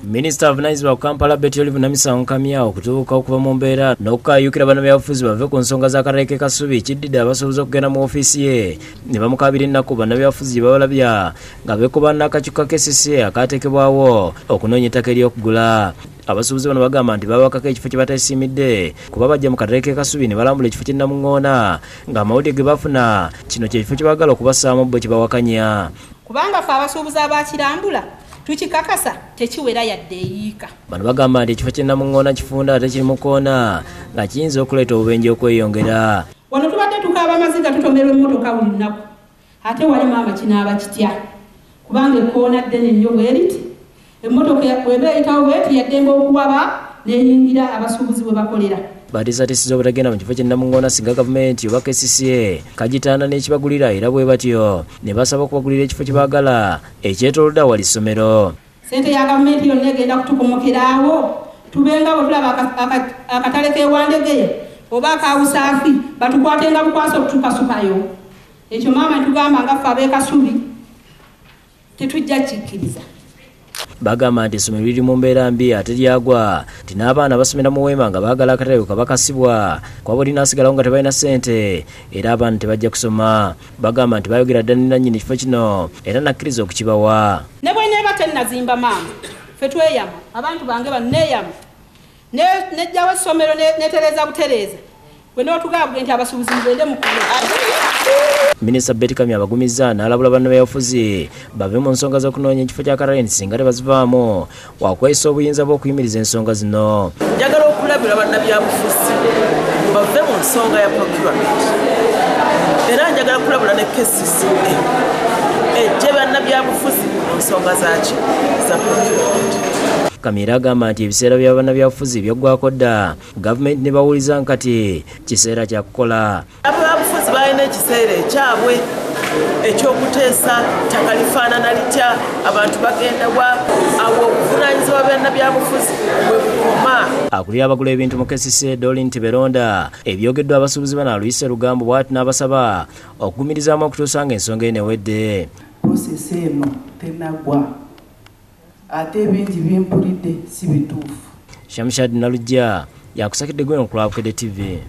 Minisita avunaanyizibwa ku Kampala namisango kamya okutuuka okuva mu mbeera n'okukayuukira bannabyabufuzi bave ku nsonga z'akatele Kasubi kiddidde abasuubuzi okugenda mu ofiisi ye ne bamukabira ennaku bannabyabufuzi gye babalabya nga beekuba n'akakiiko akateekebwawo okunoonya ettaka ery'okugula. Abasuubuzi bano bagamba nti babakako ekifo kye batasiimidde kuba bajja mu katele Kasubi ne balambula ekifo ky'e Namuŋŋoona ng'amawulire ge bafuna kino kye kifo kye baagala okubassaamu bo kye bawakanya. Kubanga ffe abasuubuzi abakirambula tukikakasa tekiwera yadde eyiika. Bano bagamba nti ekifo ky'e Namuŋŋoona kifunda ate kiri mu koona nga kiyinza okuleeta obubenje okweyongera. Wano tubadde tukaaba amaziga tutomerwa emmotoka buli lunaku ate wali maama kinaaba kitya kubanga ekkoona ddene nnyo bweriti emmotoka bw'eba eyitawo bweti yaddembe okuwaba n'eyingira abasuubuzi bwe bakolera. Batiisatiisiza obutagenda mu kifo ky'e Namuŋŋoona singa gavumenti oba KCCA kagitaana n'ekibagulira era bwe batyo ne basaba okubagulira ekifo kye baagala ekyetoolodde awali ssomero. Ssente ya gavumenti yonna egenda kutukomokeraawo tubenga bwe tulaba akatale k'ewandegeye oba akawusaafi batukwatenga bukwasa okutukasukayo. Ekyo maama tugamba nga ffe ab'e Kasubi tetujja kikkiriza. Bagamba nti essomero liri mu mbeera mbi ate lyagwa nti n'abaana basomera mu weema nga baagala akatale kabakasibwa kwabo linaasigalawo nga tebalina ssente era abaana tebajja kusoma. Bagamba nti bayogera ddala ne nannyini kifo kino era nakkiriza okukibawa. Ne bweneeba tennazimba maama ffe tweyama abantu bange bano neeyama nejjawo essomero netereeza butereeza bwe n'otugambwe nti abasuubuzi mugende mukole. Minisita kamya abagumizza n'alabula bannabyabufuzi bave mu nsonga z'okunoonya ekifo ky'akatale singa tebazivaamu wakweyisa obuyinza bw'okuyimiriza ensonga zino. Njagala okulabira bannabyabufuzi bave mu nsonga ya procurement era njagala kulabula ne KCCA ejje bannabyabufuzi mu nsonga zaki za procurement. Kamira agamba nti ebiseera bya bannabyabufuzi byaggwako dda gavumenti ne bawuliza nkati kiseera kya kukola. Ab'abufuzi balina ekiseera ekyabwe ekyokuteesa ttaka lifaanana litya abantu bagenda wa awo obuvunaanyizibwa bannabyabufuzi bwe bukoma. Akulira abagula ebintu mu KCCA nti beronda ebyogeddwa abasuubuzi bano aluyise lugambo bw'ati n'abasaba okugumirizamu okutuusa nga ensonga enewedde. Prosesi eno tenagwa ate bingi byempulidde si bituufu. Shamshad Nalujja yakusakidde Bukedde TV.